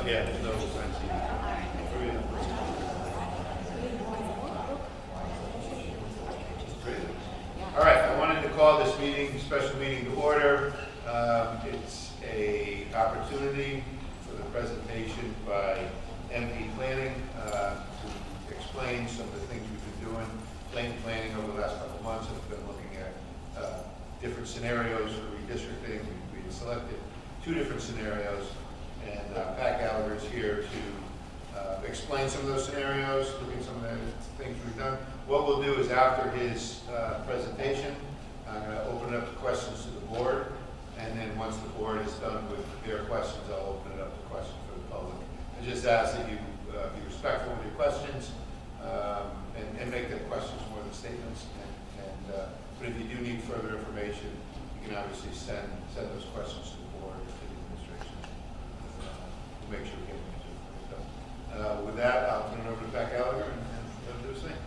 Yeah, there's no sign sheet. All right, I wanted to call this meeting, special meeting to order. It's a opportunity for the presentation by MP Planning to explain some of the things we've been doing. Planning over the last couple of months has been looking at different scenarios for redistricting. We selected 2 different scenarios, and Pat Gallagher is here to explain some of those scenarios, look at some of the things we've done. What we'll do is after his presentation, I'm going to open it up to questions to the board, and then once the board is done with their questions, I'll open it up to questions for the public. I just ask that you be respectful with your questions and make them questions more than statements. But if you do need further information, you can obviously send those questions to the board or to the administration. We'll make sure we get them answered. With that, I'll turn it over to Pat Gallagher and let him do his thing.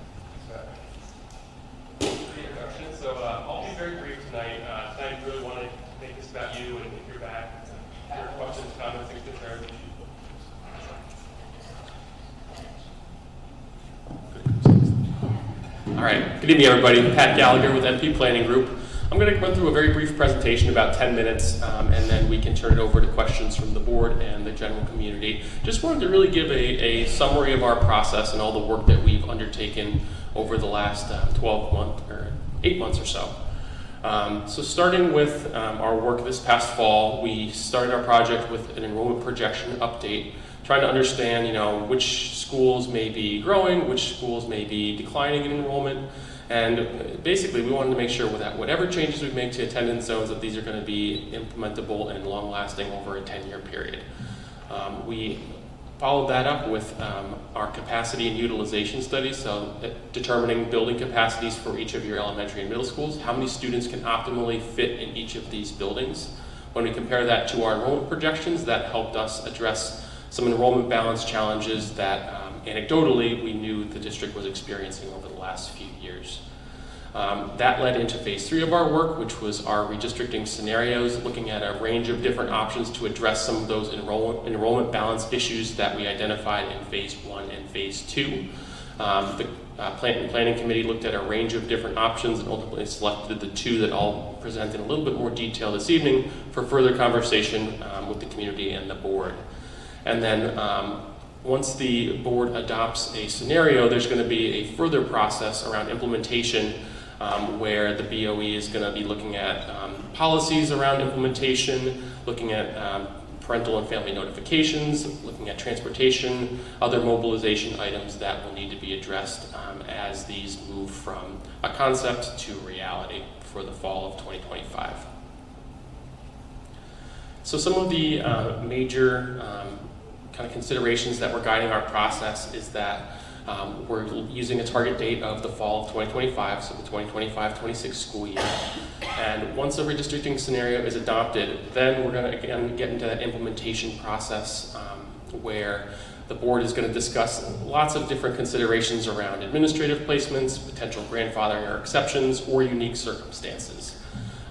Thanks for the introduction. So I'll be very brief tonight. Tonight I really want to make this about you and hear back your questions, comments, and concerns. All right, good evening everybody. Pat Gallagher with MP Planning Group. I'm going to run through a very brief presentation, about 10 minutes, and then we can turn it over to questions from the board and the general community. Just wanted to really give a summary of our process and all the work that we've undertaken over the last 8 months or so. So starting with our work this past fall, we started our project with an enrollment projection update, trying to understand, which schools may be growing, which schools may be declining in enrollment, and basically we wanted to make sure that whatever changes we make to attendance zones, that these are going to be implementable and long-lasting over a 10-year period. We followed that up with our capacity and utilization study, so determining building capacities for each of your elementary and middle schools, how many students can optimally fit in each of these buildings. When we compare that to our enrollment projections, that helped us address some enrollment balance challenges that anecdotally we knew the district was experiencing over the last few years. That led into phase 3 of our work, which was our redistricting scenarios, looking at a range of different options to address some of those enrollment balance issues that we identified in phase 1 and phase 2. The planning committee looked at a range of different options and ultimately selected the 2 that I'll present in a little bit more detail this evening for further conversation with the community and the board. And then once the board adopts a scenario, there's going to be a further process around implementation where the BOE is going to be looking at policies around implementation, looking at parental and family notifications, looking at transportation, other mobilization items that will need to be addressed as these move from a concept to reality for the fall of 2025. So some of the major kind of considerations that were guiding our process is that we're using a target date of the fall of 2025, so the 2025-26 school year. And once a redistricting scenario is adopted, then we're going to again get into that implementation process where the board is going to discuss lots of different considerations around administrative placements, potential grandfathering or exceptions, or unique circumstances.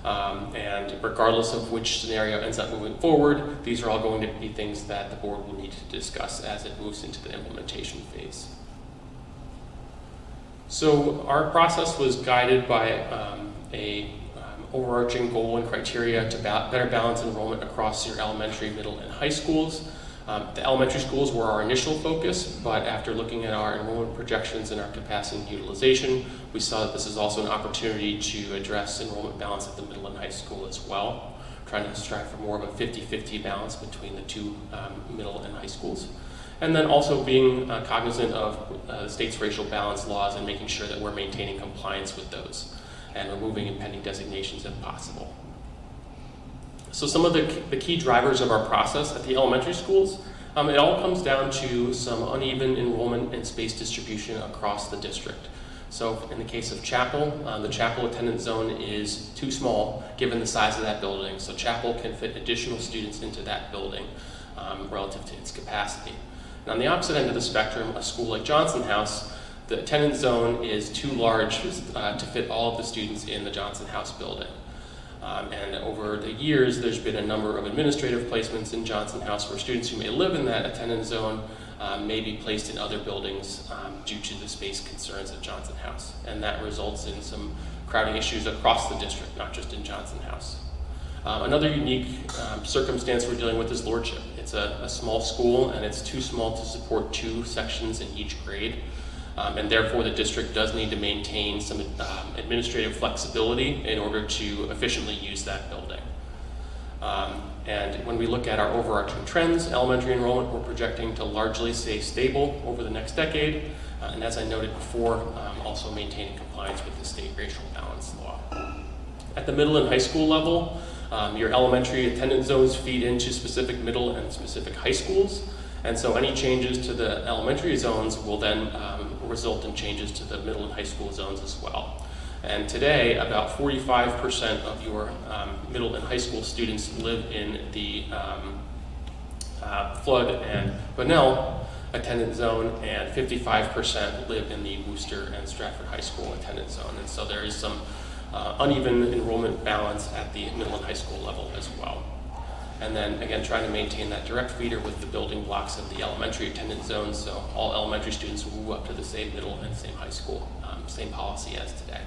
And regardless of which scenario ends up moving forward, these are all going to be things that the board will need to discuss as it moves into the implementation phase. So our process was guided by a overarching goal and criteria to better balance enrollment across your elementary, middle, and high schools. The elementary schools were our initial focus, but after looking at our enrollment projections and our capacity and utilization, we saw that this is also an opportunity to address enrollment balance at the middle and high school as well, trying to strive for more of a 50-50 balance between the 2 middle and high schools. And then also being cognizant of the state's racial balance laws and making sure that we're maintaining compliance with those and removing impending designations if possible. So some of the key drivers of our process at the elementary schools, it all comes down to some uneven enrollment and space distribution across the district. So in the case of Chapel, the Chapel attendance zone is too small given the size of that building. So Chapel can fit additional students into that building relative to its capacity. And on the opposite end of the spectrum, a school like Johnson House, the attendance zone is too large to fit all of the students in the Johnson House building. And over the years, there's been a number of administrative placements in Johnson House where students who may live in that attendance zone may be placed in other buildings due to the space concerns at Johnson House. And that results in some crowding issues across the district, not just in Johnson House. Another unique circumstance we're dealing with is Lordship. It's a small school, and it's too small to support 2 sections in each grade. And therefore, the district does need to maintain some administrative flexibility in order to efficiently use that building. And when we look at our overarching trends, elementary enrollment, we're projecting to largely stay stable over the next decade. And as I noted before, also maintaining compliance with the state racial balance law. At the middle and high school level, your elementary attendance zones feed into specific middle and specific high schools. And so any changes to the elementary zones will then result in changes to the middle and high school zones as well. And today, about 45% of your middle and high school students live in the Flood and Bunnell attendance zone, and 55% live in the Worcester and Stratford High School attendance zone. And so there is some uneven enrollment balance at the middle and high school level as well. And then again, trying to maintain that direct feeder with the building blocks of the elementary attendance zones, so all elementary students will move up to the same middle and same high school, same policy as today.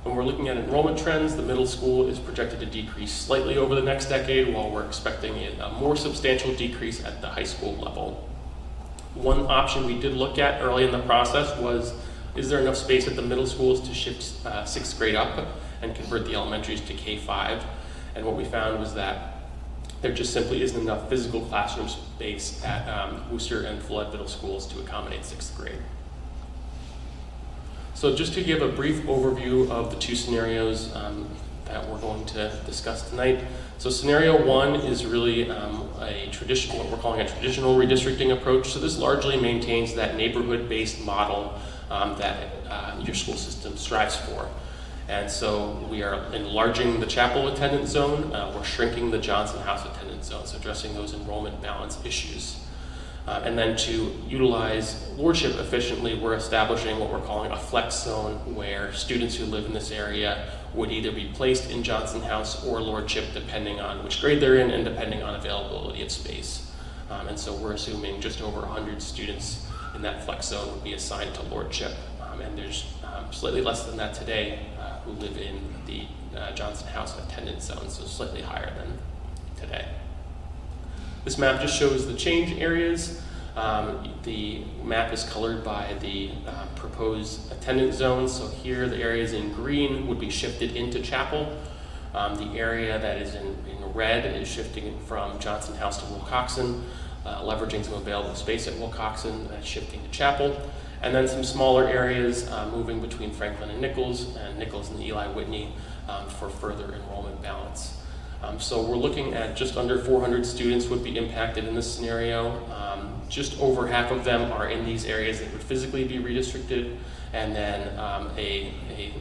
When we're looking at enrollment trends, the middle school is projected to decrease slightly over the next decade, while we're expecting a more substantial decrease at the high school level. One option we did look at early in the process was, is there enough space at the middle schools to shift 6th grade up and convert the elementaries to K-5? And what we found was that there just simply isn't enough physical classroom space at Worcester and Flood middle schools to accommodate 6th grade. So just to give a brief overview of the 2 scenarios that we're going to discuss tonight. So scenario 1 is really a traditional, what we're calling a traditional redistricting approach. So this largely maintains that neighborhood-based model that your school system strives for. And so we are enlarging the Chapel attendance zone, we're shrinking the Johnson House attendance zone, so addressing those enrollment balance issues. And then to utilize Lordship efficiently, we're establishing what we're calling a flex zone, where students who live in this area would either be placed in Johnson House or Lordship, depending on which grade they're in and depending on availability of space. And so we're assuming just over 100 students in that flex zone would be assigned to Lordship. And there's slightly less than that today who live in the Johnson House attendance zone, so slightly higher than today. This map just shows the change areas. The map is colored by the proposed attendance zones. So here, the areas in green would be shifted into Chapel. The area that is in red is shifting from Johnson House to Wilcoxon, leveraging some available space at Wilcoxon, shifting to Chapel. And then some smaller areas moving between Franklin and Nichols and Eli Whitney for further enrollment balance. So we're looking at just under 400 students would be impacted in this scenario. Just over half of them are in these areas that would physically be redistricted, and then a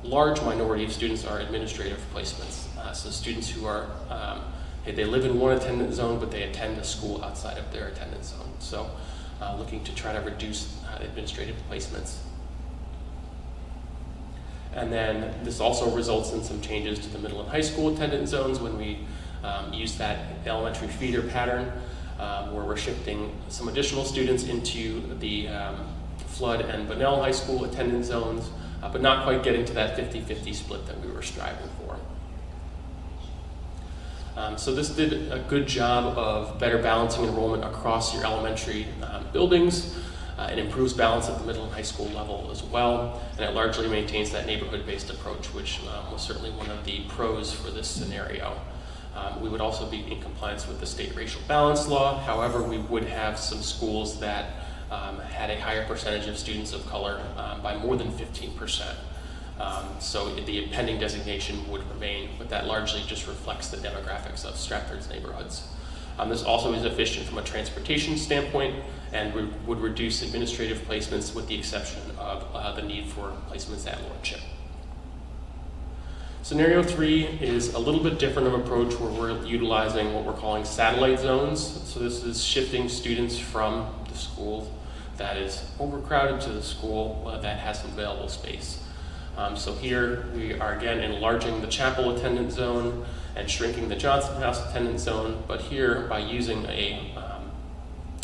large minority of students are administrative placements. So students who are, they live in one attendance zone, but they attend a school outside of their attendance zone. So looking to try to reduce administrative placements. And then this also results in some changes to the middle and high school attendance zones when we use that elementary feeder pattern, where we're shifting some additional students into the Flood and Bunnell High School attendance zones, but not quite getting to that 50-50 split that we were striving for. So this did a good job of better balancing enrollment across your elementary buildings. It improves balance at the middle and high school level as well, and it largely maintains that neighborhood-based approach, which was certainly one of the pros for this scenario. We would also be in compliance with the state racial balance law. However, we would have some schools that had a higher percentage of students of color by more than 15%. So the pending designation would remain, but that largely just reflects the demographics of Stratford's neighborhoods. This also is efficient from a transportation standpoint and would reduce administrative placements with the exception of the need for placements at Lordship. Scenario 3 is a little bit different of approach, where we're utilizing what we're calling satellite zones. So this is shifting students from the school that is overcrowded to the school that has some available space. So here we are again enlarging the chapel attendance zone and shrinking the Johnson House attendance zone, but here by using a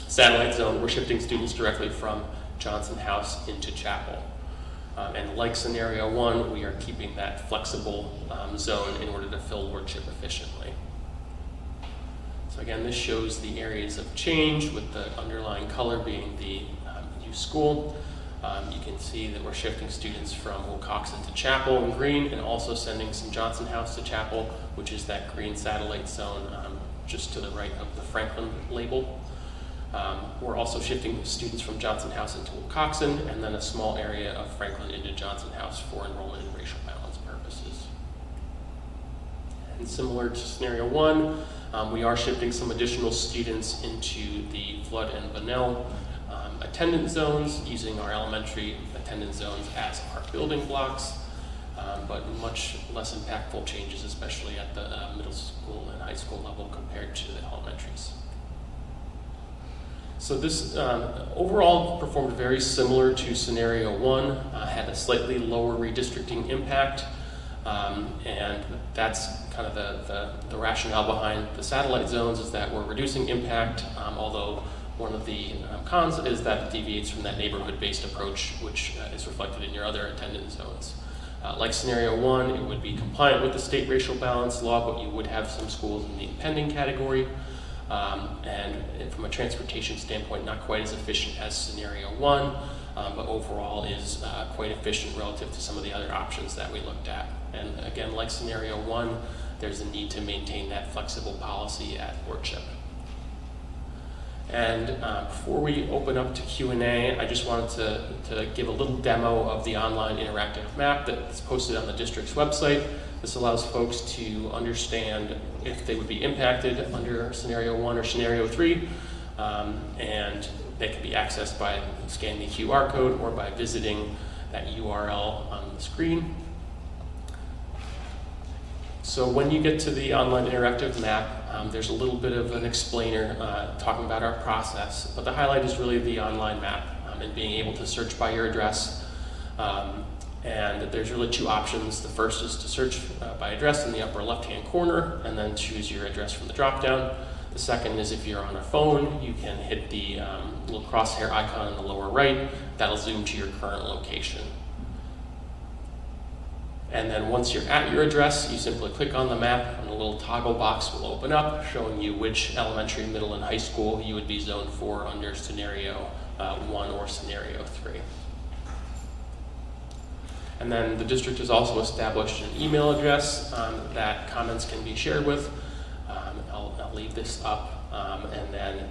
satellite zone, we're shifting students directly from Johnson House into chapel. And like scenario one, we are keeping that flexible zone in order to fill Lordship efficiently. So again, this shows the areas of change with the underlying color being the new school. You can see that we're shifting students from Wilcoxon to Chapel in green, and also sending some Johnson House to Chapel, which is that green satellite zone just to the right of the Franklin label. We're also shifting students from Johnson House into Wilcoxon, and then a small area of Franklin into Johnson House for enrollment and racial balance purposes. And similar to scenario one, we are shifting some additional students into the Flood and Bunnell attendance zones, using our elementary attendance zones as our building blocks, but much less impactful changes, especially at the middle school and high school level compared to the elementaries. So this overall performed very similar to scenario one, had a slightly lower redistricting impact, and that's kind of the rationale behind the satellite zones, is that we're reducing impact, although one of the cons is that it deviates from that neighborhood-based approach, which is reflected in your other attendance zones. Like scenario one, it would be compliant with the state racial balance law, but you would have some schools in the impending category. And from a transportation standpoint, not quite as efficient as scenario one, but overall is quite efficient relative to some of the other options that we looked at. And again, like scenario one, there's a need to maintain that flexible policy at Lordship. And before we open up to Q&A, I just wanted to give a little demo of the online interactive map that's posted on the district's website. This allows folks to understand if they would be impacted under scenario one or scenario three, and they can be accessed by scanning the QR code or by visiting that URL on the screen. So when you get to the online interactive map, there's a little bit of an explainer talking about our process, but the highlight is really the online map and being able to search by your address. And there's really two options. The first is to search by address in the upper left-hand corner and then choose your address from the drop-down. The second is if you're on a phone, you can hit the little crosshair icon in the lower right. That'll zoom to your current location. And then once you're at your address, you simply click on the map and a little toggle box will open up showing you which elementary, middle, and high school you would be zoned for under scenario 1 or scenario 3. And then the district has also established an email address that comments can be shared with. I'll leave this up. And then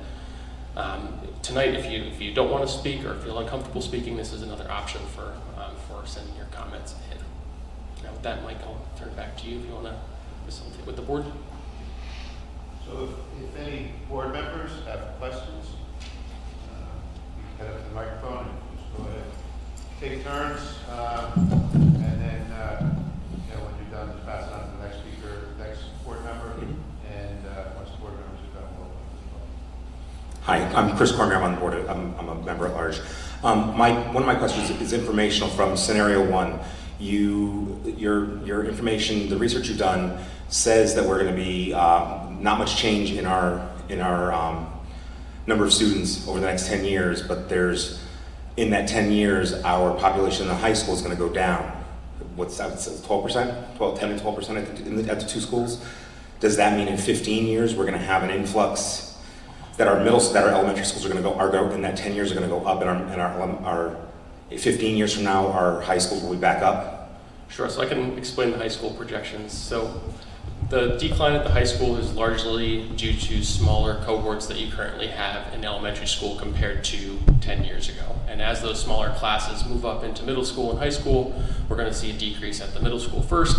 tonight, if you don't want to speak or feel uncomfortable speaking, this is another option for sending your comments in. Now with that, Mike, I'll turn it back to you if you want to facilitate with the board. So if any board members have questions, you can head up to the microphone and just go ahead. Take turns, and then when you're done, just pass it on to the next speaker, next board member, and once the board members are done, we'll open as well. Hi, I'm Chris Cormier. I'm on the board. I'm a member at large. One of my questions is informational from scenario one. Your information, the research you've done says that we're going to be not much change in our number of students over the next 10 years, but in that 10 years, our population in the high school is going to go down. What's that, 12%? 10 to 12% at the two schools? Does that mean in 15 years we're going to have an influx that our elementary schools are going to go, in that 10 years are going to go up, and our 15 years from now, our high schools will be back up? Sure, so I can explain the high school projections. So the decline at the high school is largely due to smaller cohorts that you currently have in elementary school compared to 10 years ago. And as those smaller classes move up into middle school and high school, we're going to see a decrease at the middle school first,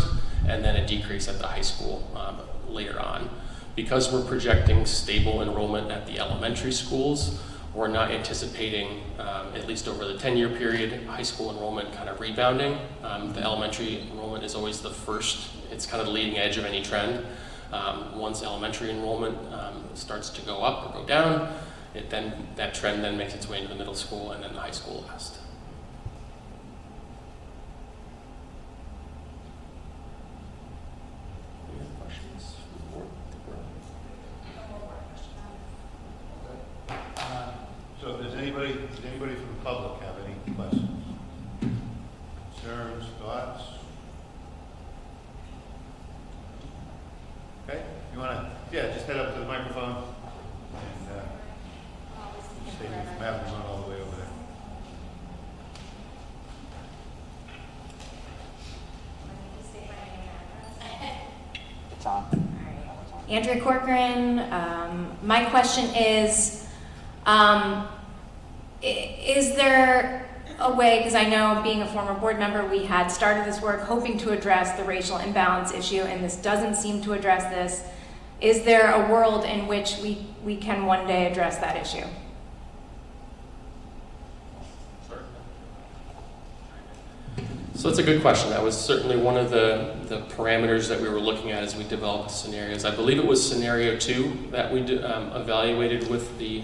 and then a decrease at the high school later on. Because we're projecting stable enrollment at the elementary schools, we're not anticipating, at least over the 10-year period, high school enrollment kind of rebounding. The elementary enrollment is always the first, it's kind of the leading edge of any trend. Once elementary enrollment starts to go up or go down, that trend then makes its way into the middle school and then the high school last. Does anybody from the public have any questions? Concerns, thoughts? Okay, you wanna, yeah, just head up to the microphone and, save me from having to run all the way over there. Andrea Corcoran. My question is there a way, because I know being a former board member, we had started this work hoping to address the racial imbalance issue, and this doesn't seem to address this. Is there a world in which we can one day address that issue? So that's a good question. That was certainly one of the parameters that we were looking at as we developed scenarios. I believe it was scenario 2 that we evaluated with the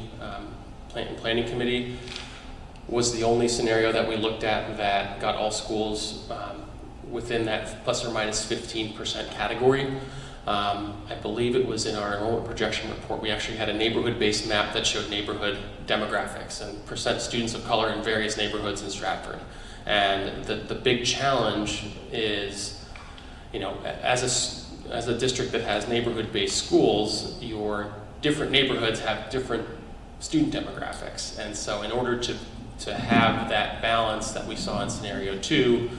planning committee, was the only scenario that we looked at that got all schools within that plus or minus 15% category. I believe it was in our enrollment projection report. We actually had a neighborhood-based map that showed neighborhood demographics and percent students of color in various neighborhoods in Stratford. And the big challenge is, you know, as a district that has neighborhood-based schools, your different neighborhoods have different student demographics. And so in order to have that balance that we saw in scenario 2,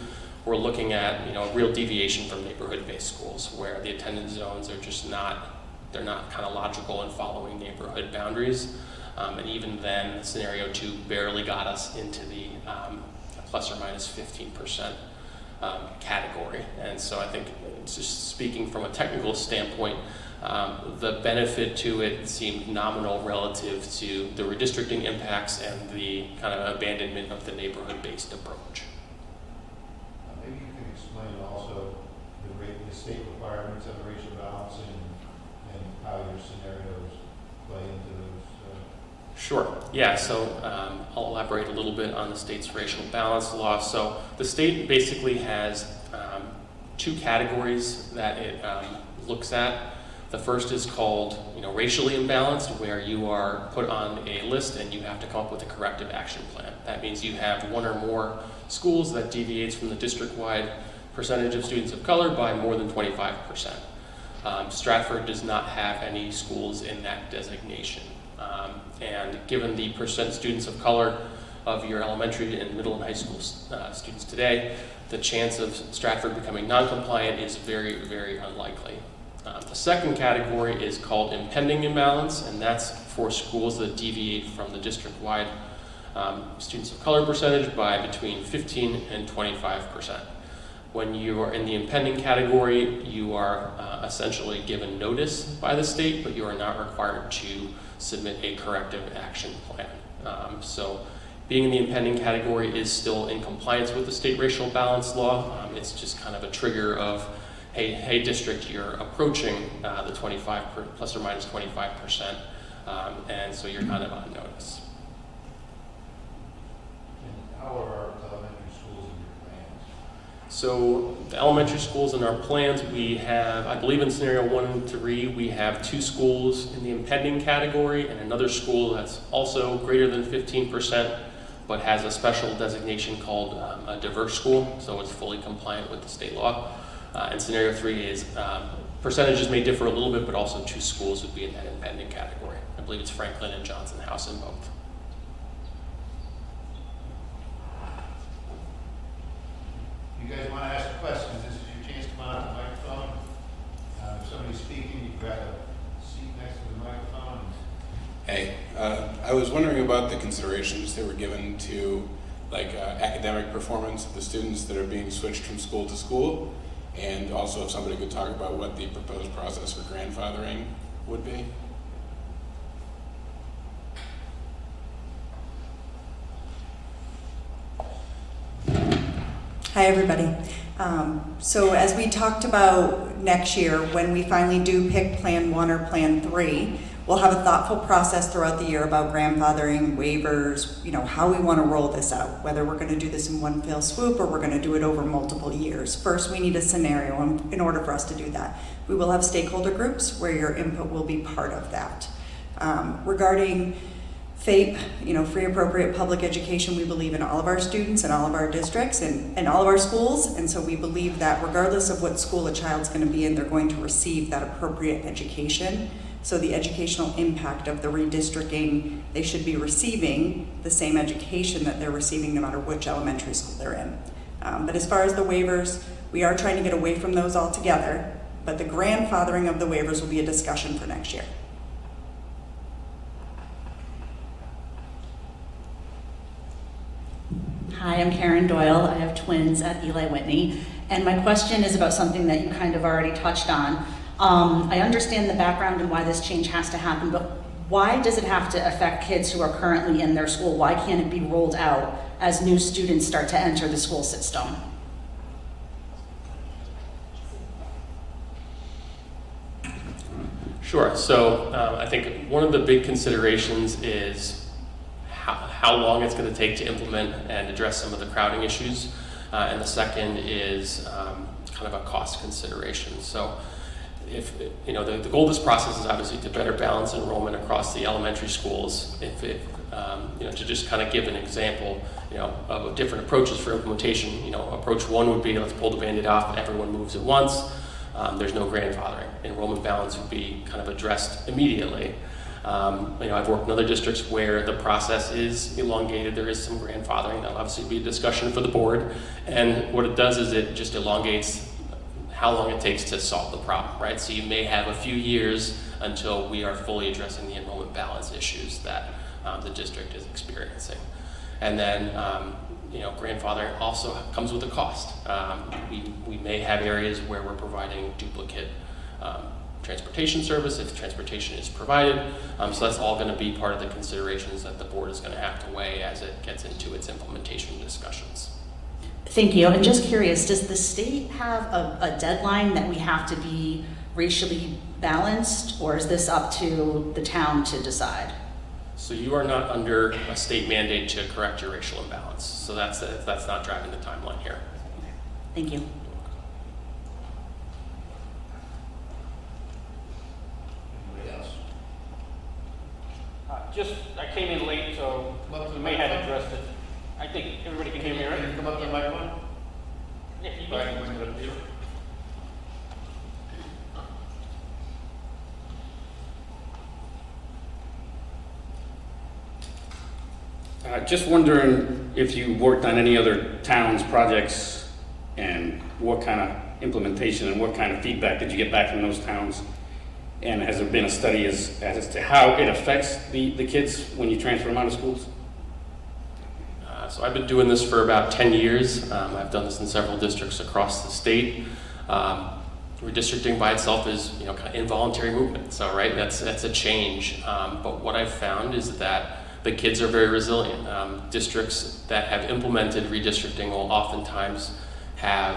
we're looking at, you know, a real deviation from neighborhood-based schools where the attendance zones are just they're not kind of logical in following neighborhood boundaries. And even then, scenario 2 barely got us into the plus or minus 15% category. And so I think, just speaking from a technical standpoint, the benefit to it seemed nominal relative to the redistricting impacts and the kind of abandonment of the neighborhood-based approach. Maybe you can explain also the state requirements of racial balancing and how your scenarios play into those. Sure. Yeah, so I'll elaborate a little bit on the state's racial balance law. So the state basically has 2 categories that it looks at. The first is called, you know, racially imbalanced, where you are put on a list and you have to come up with a corrective action plan. That means you have 1 or more schools that deviates from the district-wide percentage of students of color by more than 25%. Stratford does not have any schools in that designation. And given the percent students of color of your elementary and middle and high school students today, the chance of Stratford becoming non-compliant is very, very unlikely. The second category is called impending imbalance, and that's for schools that deviate from the district-wide students of color percentage by between 15 and 25%. When you are in the impending category, you are essentially given notice by the state, but you are not required to submit a corrective action plan. So being in the impending category is still in compliance with the state racial balance law. It's just kind of a trigger of, hey district, you're approaching the 25 plus or minus 25%, and so you're kind of on notice. And how are elementary schools in your plans? So the elementary schools in our plans, we have, I believe in scenario 1 and 3, we have 2 schools in the impending category and another school that's also greater than 15%, but has a special designation called a diverse school, so it's fully compliant with the state law. And scenario 3 is, percentages may differ a little bit, but also 2 schools would be in that impending category. I believe it's Franklin and Johnson House in both. You guys want to ask questions? This is your chance to come on to the microphone. If somebody's speaking, you grab a seat next to the microphone. Hey, I was wondering about the considerations that were given to academic performance of the students that are being switched from school to school, and also if somebody could talk about what the proposed process for grandfathering would be. Hi, everybody. So as we talked about next year, when we finally do pick Plan 1 or Plan 3, we'll have a thoughtful process throughout the year about grandfathering, waivers, how we want to roll this out, whether we're going to do this in one fell swoop or we're going to do it over multiple years. First, we need a scenario in order for us to do that. We will have stakeholder groups where your input will be part of that. Regarding FAPE, free appropriate public education, we believe in all of our students and all of our districts and all of our schools. And so we believe that regardless of what school a child's going to be in, they're going to receive that appropriate education. So the educational impact of the redistricting, they should be receiving the same education that they're receiving no matter which elementary school they're in. But as far as the waivers, we are trying to get away from those altogether, but the grandfathering of the waivers will be a discussion for next year. Hi, I'm Karen Doyle. I have twins at Eli Whitney. And my question is about something that you kind of already touched on. I understand the background and why this change has to happen, but why does it have to affect kids who are currently in their school? Why can't it be rolled out as new students start to enter the school system? Sure. So I think one of the big considerations is how long it's going to take to implement and address some of the crowding issues. And the second is kind of a cost consideration. So if, the goal of this process is obviously to better balance enrollment across the elementary schools. To just kind of give an example, of different approaches for implementation, approach one would be, let's pull the Band-Aid off and everyone moves at once. There's no grandfathering. Enrollment balance would be kind of addressed immediately. I've worked in other districts where the process is elongated. There is some grandfathering. That'll obviously be a discussion for the board. And what it does is it just elongates how long it takes to solve the problem, right? So you may have a few years until we are fully addressing the enrollment balance issues that the district is experiencing. And then, grandfathering also comes with a cost. We may have areas where we're providing duplicate transportation service if transportation is provided. So that's all going to be part of the considerations that the board is going to have to weigh as it gets into its implementation discussions. Thank you. And just curious, does the state have a deadline that we have to be racially balanced, or is this up to the town to decide? So you are not under a state mandate to correct your racial imbalance. So that's not driving the timeline here. Thank you. Anybody else? I came in late, so we may have addressed it. I think everybody can hear me, Can you right? come up to the microphone? Yeah, you All right, can. bring it up to you. Just wondering if you worked on any other towns' projects and what kind of implementation and what kind of feedback did you get back from those towns? And has there been a study as to how it affects the kids when you transfer them out of schools? So I've been doing this for about 10 years. I've done this in several districts across the state. Redistricting by itself is, kind of involuntary movement. So, right, that's a change. But what I've found is that the kids are very resilient. Districts that have implemented redistricting will oftentimes have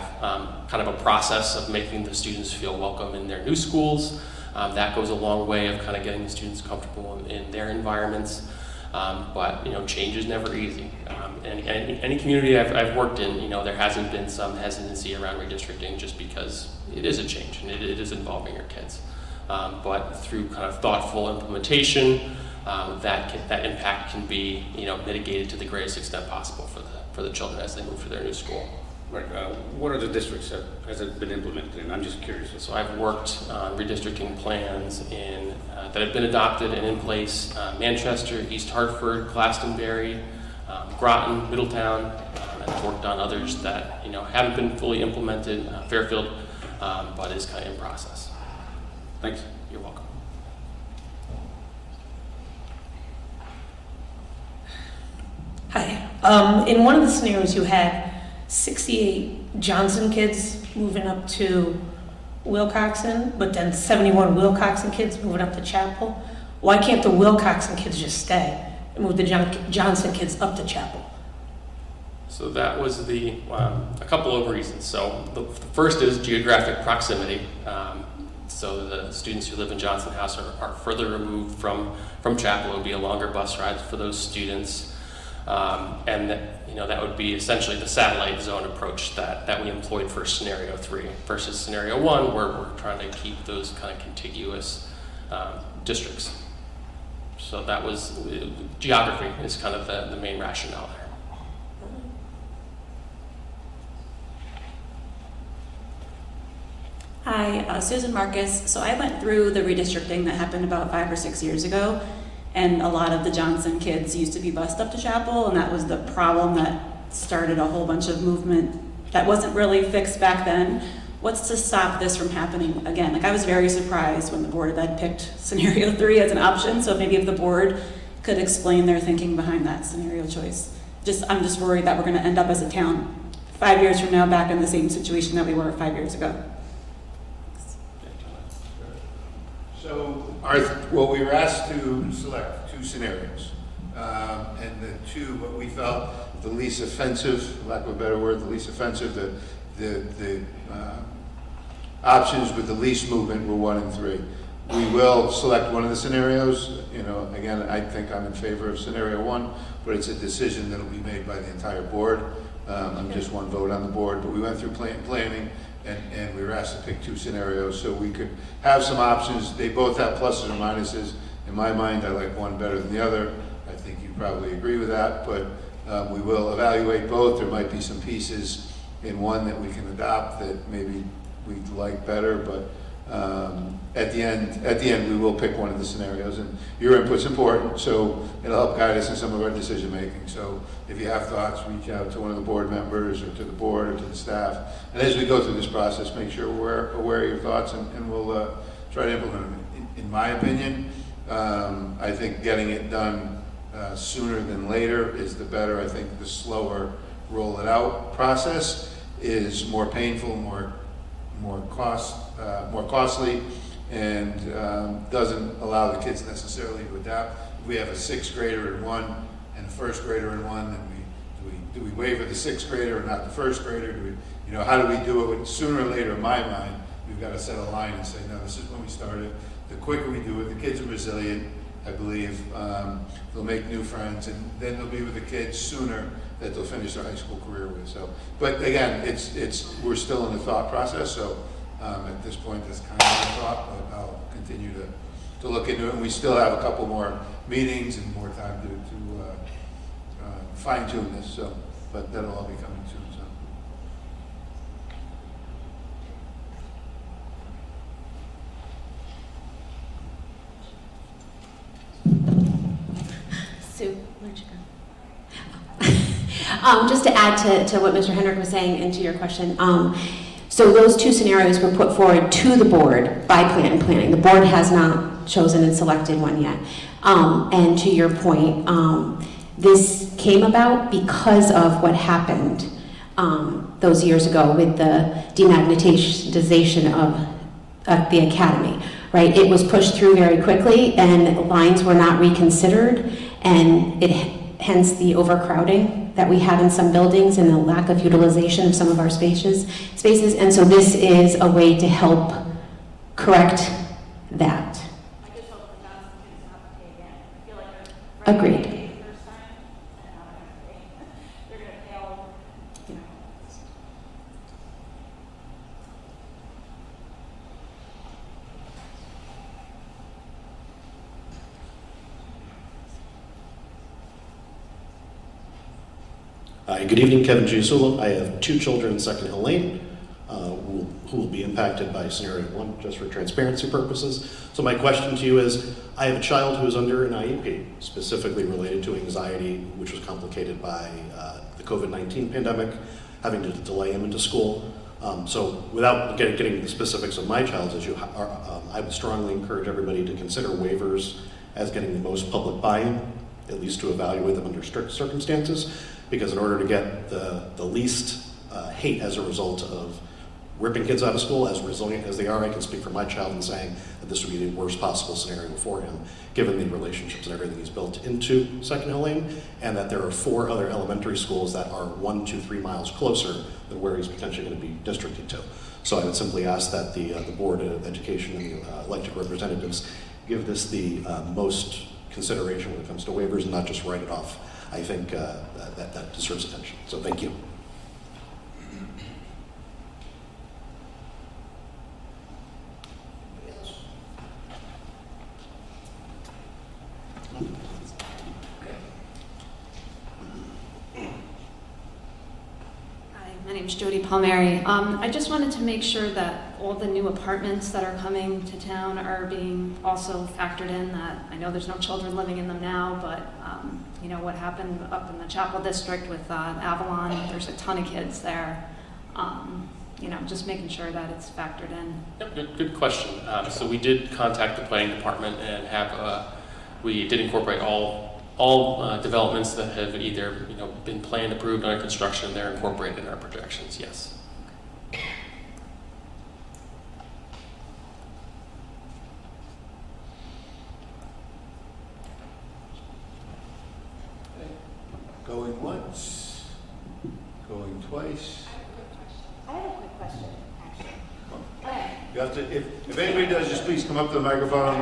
kind of a process of making the students feel welcome in their new schools. That goes a long way of kind of getting the students comfortable in their environments. But change is never easy. And any community I've worked in, there hasn't been some hesitancy around redistricting just because it is a change and it is involving your kids. But through kind of thoughtful implementation, that impact can be mitigated to the greatest extent possible for the children as they move to their new school. Right, what are the districts that has it been implemented in? I'm just curious. So I've worked on redistricting plans that have been adopted and in place: Manchester, East Hartford, Glastonbury, Groton, Middletown, and I've worked on others that haven't been fully implemented, Fairfield, but is kind of in process. Thanks. You're welcome. Hi. In one of the scenarios, you had 68 Johnson kids moving up to Wilcoxon, but then 71 Wilcoxon kids moving up to Chapel. Why can't the Wilcoxon kids just stay and move the Johnson kids up to Chapel? So that was a couple of reasons. So the first is geographic proximity. So the students who live in Johnson House are further removed from Chapel. It would be a longer bus ride for those students. And that would be essentially the satellite zone approach that we employed for scenario 3 versus scenario 1, where we're trying to keep those kind of contiguous districts. So that was, geography is kind of the main rationale there. Hi, Susan Marcus. So I went through the redistricting that happened about 5 or 6 years ago, and a lot of the Johnson kids used to be bused up to Chapel, and that was the problem that started a whole bunch of movement that wasn't really fixed back then. What's to stop this from happening again? Like, I was very surprised when the Board of Ed picked scenario 3 as an option, so maybe if the board could explain their thinking behind that scenario choice. I'm just worried that we're gonna end up as a town 5 years from now back in the same situation that we were 5 years ago. So, well, we were asked to select 2 scenarios. And the 2, what we felt the least offensive, for lack of a better word, the least offensive, the options with the least movement were 1 and 3. We will select one of the scenarios. You know, again, I think I'm in favor of scenario 1, but it's a decision that'll be made by the entire board. I'm just one vote on the board, but we went through planning, and we were asked to pick 2 scenarios so we could have some options. They both have pluses and minuses. In my mind, I like one better than the other. I think you probably agree with that, but we will evaluate both. There might be some pieces in one that we can adopt that maybe we'd like better, but at the end, we will pick one of the scenarios, and your input's important, so it'll help guide us in some of our decision making. So if you have thoughts, reach out to one of the board members, or to the board, or to the staff. And as we go through this process, make sure we're aware of your thoughts, and we'll try to implement them. In my opinion, I think getting it done sooner than later is the better. I think the slower roll it out process is more painful, more costly, and doesn't allow the kids necessarily to adapt. If we have a 6th grader in one and a 1st grader in one, then do we waiver the 6th grader or not the 1st grader? How do we do it? Sooner or later, in my mind, we've got to set a line and say, no, this is when we started. The quicker we do it, the kids are resilient, I believe. They'll make new friends, and then they'll be with the kids sooner that they'll finish their high school career with. So, but again, we're still in the thought process. So at this point, that's kind of the thought. But I'll continue to look into it. And we still have a couple more meetings and more time to fine tune this. So, but that'll all be coming soon. Sue, where'd you go? Just to add to what Mr. Hendrick was saying and to your question, so those 2 scenarios were put forward to the board by planning. The board has not chosen and selected one yet. And to your point, this came about because of what happened those years ago with the demagnetization of the academy, right? It was pushed through very quickly, and lines were not reconsidered, and hence the overcrowding that we have in some buildings and the lack of utilization of some of our spaces. And so this is a way to help correct that. I just hope the Johnson kids don't have to pay again. I feel like they're Agreed. the first time, and now they're gonna pay. They're gonna pay all, you know. Hi, good evening, Kevin Giusulo. I have 2 children in Second Hill Lane who will be impacted by scenario 1, just for transparency purposes. So my question to you is, I have a child who is under an IEP, specifically related to anxiety, which was complicated by the COVID-19 pandemic, having to delay him into school. So without getting the specifics of my child's issue, I would strongly encourage everybody to consider waivers as getting the most public buy-in, at least to evaluate them under strict circumstances, because in order to get the least hate as a result of ripping kids out of school, as resilient as they are, I can speak for my child in saying that this would be the worst possible scenario for him, given the relationships and everything he's built into Second Hill Lane, and that there are 4 other elementary schools that are 1 to 3 miles closer than where he's potentially going to be districted to. So I would simply ask that the Board of Education and the elected representatives give this the most consideration when it comes to waivers and not just write it off. I think that deserves attention. So thank you. name's Jody Palmieri. I just wanted to make sure that all the new apartments that are coming to town are being also factored in. That I know there's no children living in them now, but you know what happened up in the Chapel District with Avalon. There's a ton of kids there. You know, just making sure that it's factored in. Yep, good question. So we did contact the planning department and we did incorporate all developments that have either been planned, approved, under construction. They're incorporated in our projections. Yes. Going once, going twice. I have a quick question, actually. You have to, if anybody does, just please come up to the microphone.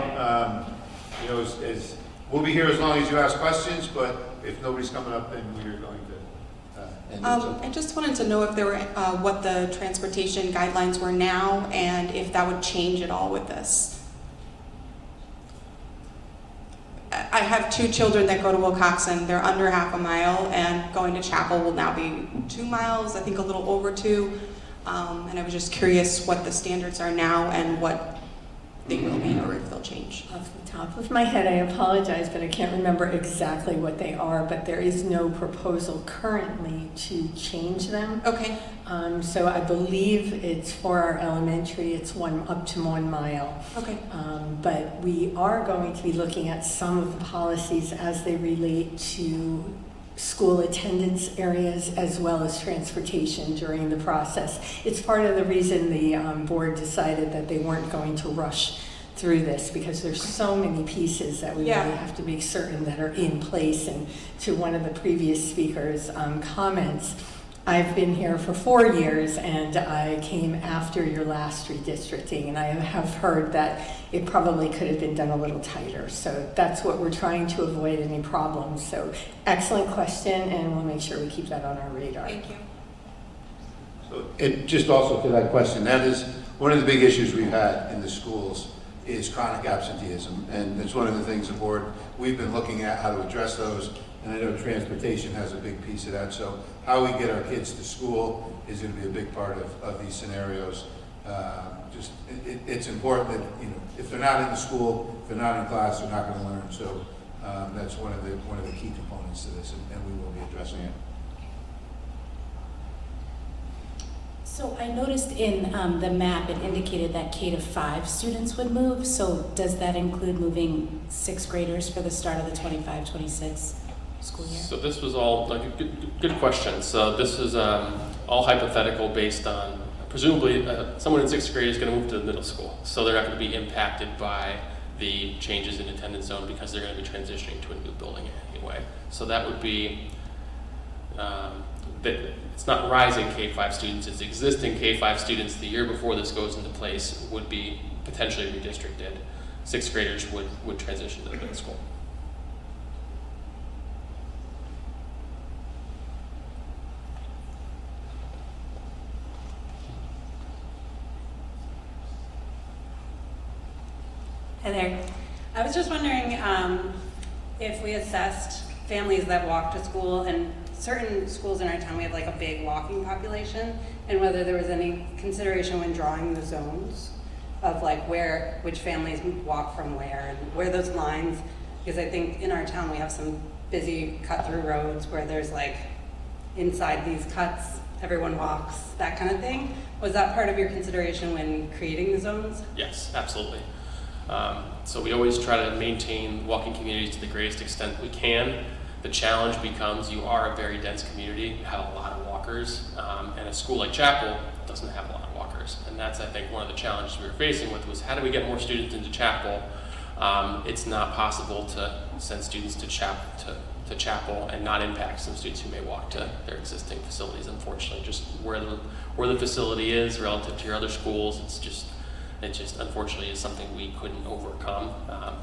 We'll be here as long as you ask questions, but if nobody's coming up, then we're going to end it. I just wanted to know if there were, what the transportation guidelines were now, and if that would change at all with this. I have 2 children that go to Wilcoxon. They're under half a mile, and going to Chapel will now be 2 miles, I think a little over 2. And I was just curious what the standards are now and what they will be, or if they'll change. Off the top of my head, I apologize, but I can't remember exactly what they are, but there is no proposal currently to change them. Okay. So I believe it's for our elementary, it's up to 1 mile. Okay. But we are going to be looking at some of the policies as they relate to school attendance areas as well as transportation during the process. It's part of the reason the board decided that they weren't going to rush through this, because there's so many pieces that we really have to make certain that are in place. And to one of the previous speakers' comments, I've been here for 4 years, and I came after your last redistricting, and I have heard that it probably could have been done a little tighter. So that's what we're trying to avoid any problems. So excellent question, and we'll make sure we keep that on our radar. Thank you. So it just also to that question, that is one of the big issues we've had in the schools is chronic absenteeism. And it's one of the things the board, we've been looking at how to address those. And I know transportation has a big piece of that. So how we get our kids to school is going to be a big part of these scenarios. It's important that, if they're not in the school, if they're not in class, they're not going to learn. So that's one of the key components to this, and we will be addressing it. So I noticed in the map it indicated that K-5 students would move. So does that include moving 6th graders for the start of the 25-26 school year? So this was all like a good question. So this is all hypothetical based on presumably someone in 6th grade is going to move to the middle school. So they're not going to be impacted by the changes in attendance zone because they're going to be transitioning to a new building anyway. So that would be that it's not rising K-5 students, it's existing K-5 students the year before this goes into place would be potentially redistricted. 6th graders would transition to the middle school. Hi there. I was just wondering if we assessed families that walk to school, and certain schools in our town, we have like a big walking population, and whether there was any consideration when drawing the zones of like which families walk from where and where those lines, because I think in our town we have some busy cut-through roads where there's like inside these cuts, everyone walks, that kind of thing. Was that part of your consideration when creating the zones? Yes, absolutely. So we always try to maintain walking communities to the greatest extent we can. The challenge becomes you are a very dense community, you have a lot of walkers, and a school like Chapel doesn't have a lot of walkers. And that's, I think, one of the challenges we were facing with was how do we get more students into Chapel? It's not possible to send students to Chapel and not impact some students who may walk to their existing facilities, unfortunately. Just where the facility is relative to your other schools, it just unfortunately is something we couldn't overcome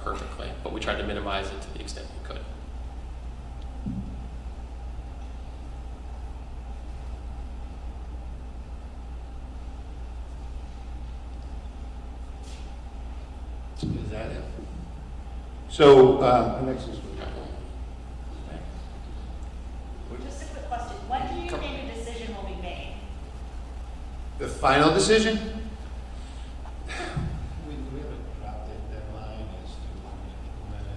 perfectly, but we tried to minimize it to the extent we could. Is that it? So, next is. Just a quick question. When do you think a decision will be made? The final decision? We have a drop deadline as to implement it.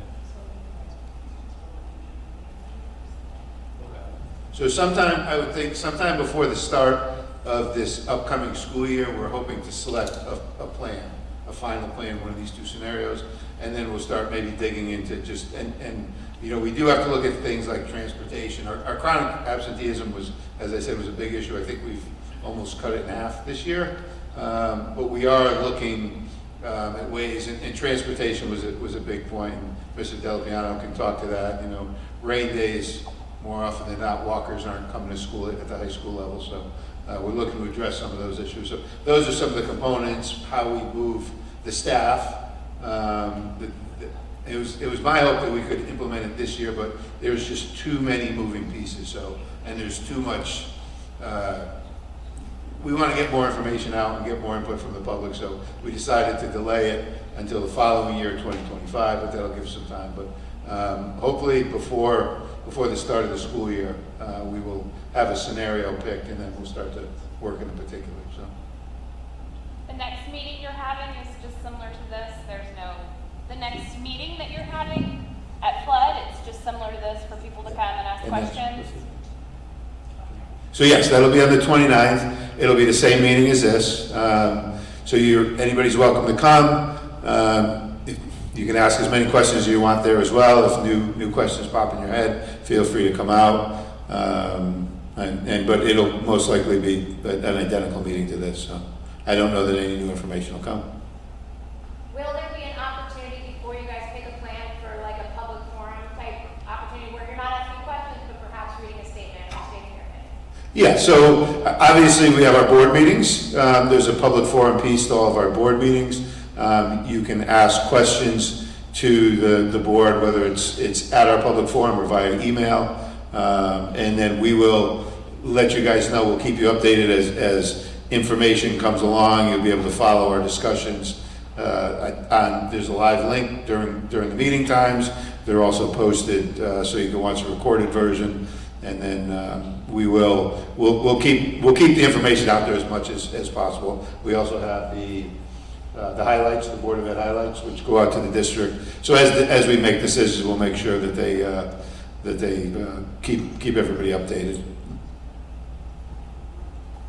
So sometime, I would think sometime before the start of this upcoming school year, we're hoping to select a plan, a final plan, one of these two scenarios, and then we'll start maybe digging into just, and you know, we do have to look at things like transportation. Our chronic absenteeism was, as I said, was a big issue. I think we've almost cut it in half this year, but we are looking at ways, and transportation was a big point. And Mr. Delapiano can talk to that. You know, rain days, more often than not, walkers aren't coming to school at the high school level, so we're looking to address some of those issues. So those are some of the components, how we move the staff. It was my hope that we could implement it this year, but there's just too many moving pieces. So, and there's too much. We want to get more information out and get more input from the public, so we decided to delay it until the following year, 2025, but that'll give us some time. But hopefully before the start of the school year, we will have a scenario picked, and then we'll start to work in particular. So the next meeting you're having is just similar to this. The next meeting that you're having at Flood, it's just similar to this for people to come and ask questions. So yes, that'll be on the 29th. It'll be the same meeting as this. So anybody's welcome to come. You can ask as many questions as you want there as well. If new questions pop in your head, feel free to come out. But it'll most likely be an identical meeting to this. So I don't know that any new information will come. Will there be an opportunity before you guys pick a plan for like a public forum type opportunity where you're not asking questions, but perhaps reading a statement or stating your opinion? Yeah, so obviously we have our board meetings. There's a public forum piece to all of our board meetings. You can ask questions to the board, whether it's at our public forum or via email. And then we will let you guys know. We'll keep you updated as information comes along. You'll be able to follow our discussions. There's a live link during the meeting times. They're also posted so you can watch a recorded version. And then we'll keep the information out there as much as possible. We also have the highlights, the Board of Ed highlights, which go out to the district. So as we make decisions, we'll make sure that they keep everybody updated.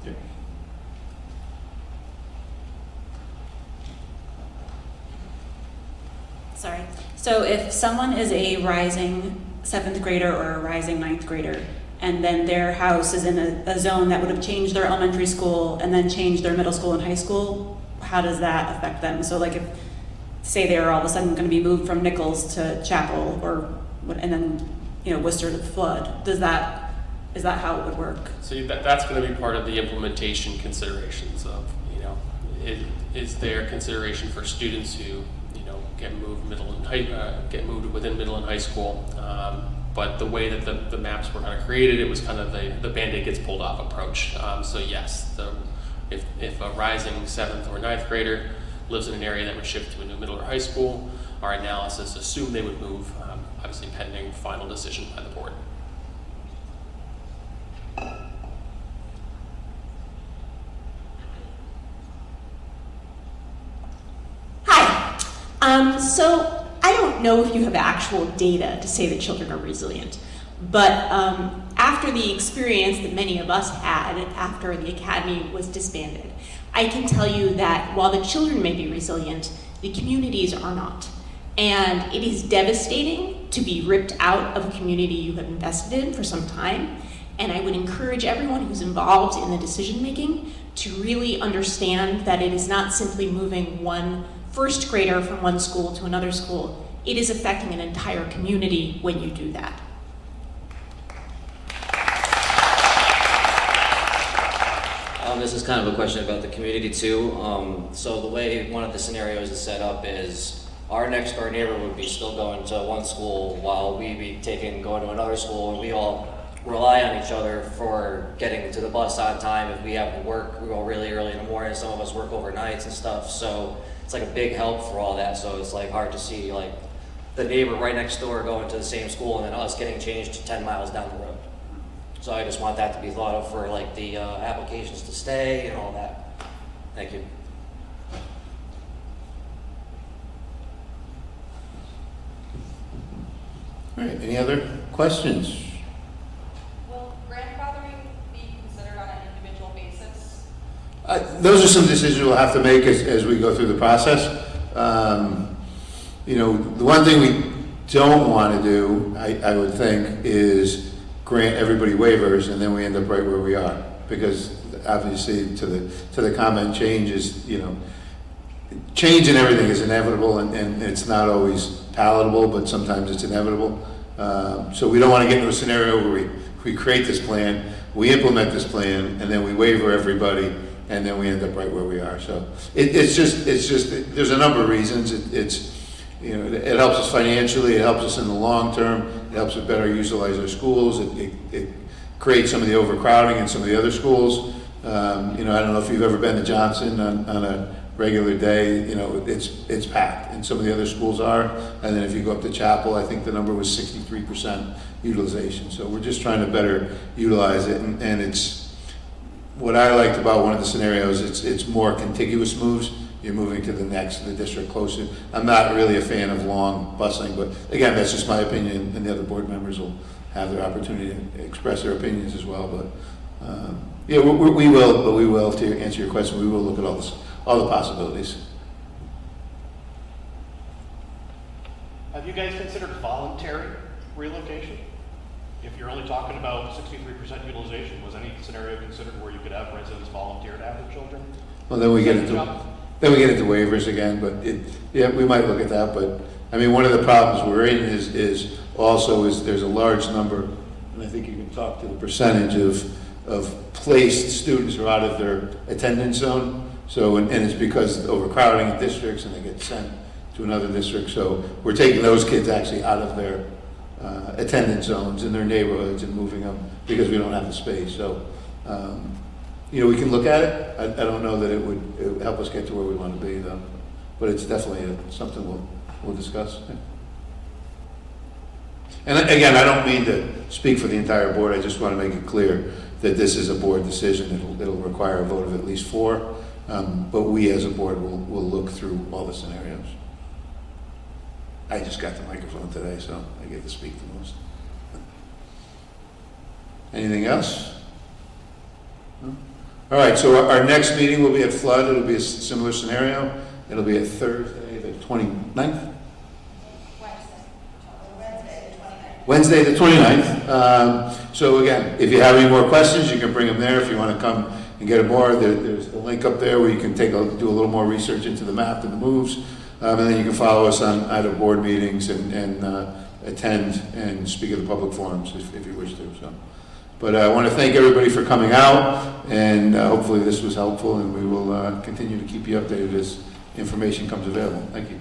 Yeah. Sorry. So if someone is a rising 7th grader or a rising 9th grader, and then their house is in a zone that would have changed their elementary school and then changed their middle school and high school, how does that affect them? So like if, say they're all of a sudden going to be moved from Nichols to Chapel and then, Worcester to Flood, is that how it would work? So that's going to be part of the implementation considerations of, is there consideration for students who, get moved within middle and high school. But the way that the maps were kind of created, it was kind of the Band-Aid gets pulled off approach. So yes, if a rising 7th or 9th grader lives in an area that would shift to a new middle or high school, our analysis assumed they would move, obviously pending final decision by the board. So I don't know if you have actual data to say that children are resilient, but after the experience that many of us had after the academy was disbanded, I can tell you that while the children may be resilient, the communities are not. And it is devastating to be ripped out of a community you have invested in for some time. And I would encourage everyone who's involved in the decision making to really understand that it is not simply moving one first grader from one school to another school. It is affecting an entire community when you do that. This is kind of a question about the community too. So the way one of the scenarios is set up is our next door neighbor would be still going to one school while we'd be going to another school, and we all rely on each other for getting to the bus on time. If we have to work, we go really early in the morning. Some of us work overnights and stuff. So it's like a big help for all that. So it's like hard to see like the neighbor right next door going to the same school and then us getting changed 10 miles down the road. So I just want that to be thought of for like the applications to stay and all that. Thank you. All right, any other questions? Will grandfathering be considered on an individual basis? Those are some decisions we'll have to make as we go through the process. You know, the one thing we don't want to do, I would think, is grant everybody waivers and then we end up right where we are. Because obviously to the comment, change is, you know, change in everything is inevitable and it's not always palatable, but sometimes it's inevitable. So we don't want to get into a scenario where we create this plan, we implement this plan, and then we waiver everybody, and then we end up right where we are. So it's just there's a number of reasons. It's you know, it helps us financially, it helps us in the long term, it helps us better utilize our schools, it creates some of the overcrowding in some of the other schools. You know, I don't know if you've ever been to Johnson on a regular day, you know, it's packed, and some of the other schools are. And then if you go up to Chapel, I think the number was 63% utilization. So we're just trying to better utilize it, and it's what I liked about one of the scenarios. It's more contiguous moves. You're moving to the district closer. I'm not really a fan of long busing, but again, that's just my opinion, and the other board members will have their opportunity to express their opinions as well. But yeah, we will, to answer your question, we will look at all the possibilities. Have you guys considered voluntary relocation? If you're only talking about 63% utilization, was any scenario considered where you could have residents volunteer to have their children? Well, then we get into waivers again, but yeah, we might look at that. But I mean, one of the problems we're in is there's a large number, and I think you can talk to the percentage of placed students who are out of their attendance zone. So, and it's because of overcrowding in districts and they get sent to another district. So we're taking those kids actually out of their attendance zones in their neighborhoods and moving them because we don't have the space. So, you know, we can look at it. I don't know that it would help us get to where we want to be though, but it's definitely something we'll discuss. And again, I don't mean to speak for the entire board. I just want to make it clear that this is a board decision. It'll require a vote of at least 4. But we as a board will look through all the scenarios. I just got the microphone today, so I get to speak the most. Anything else? No? All right, so our next meeting will be at Flood. It'll be a similar scenario. It'll be at Thursday, the 29th? Wednesday, the 29th. So again, if you have any more questions, you can bring them there. If you want to come and get more, there's a link up there where you can do a little more research into the map and the moves. And then you can follow us on either board meetings and attend and speak at the public forums if you wish to. So, but I want to thank everybody for coming out, and hopefully this was helpful, and we will continue to keep you updated as information comes available. Thank you.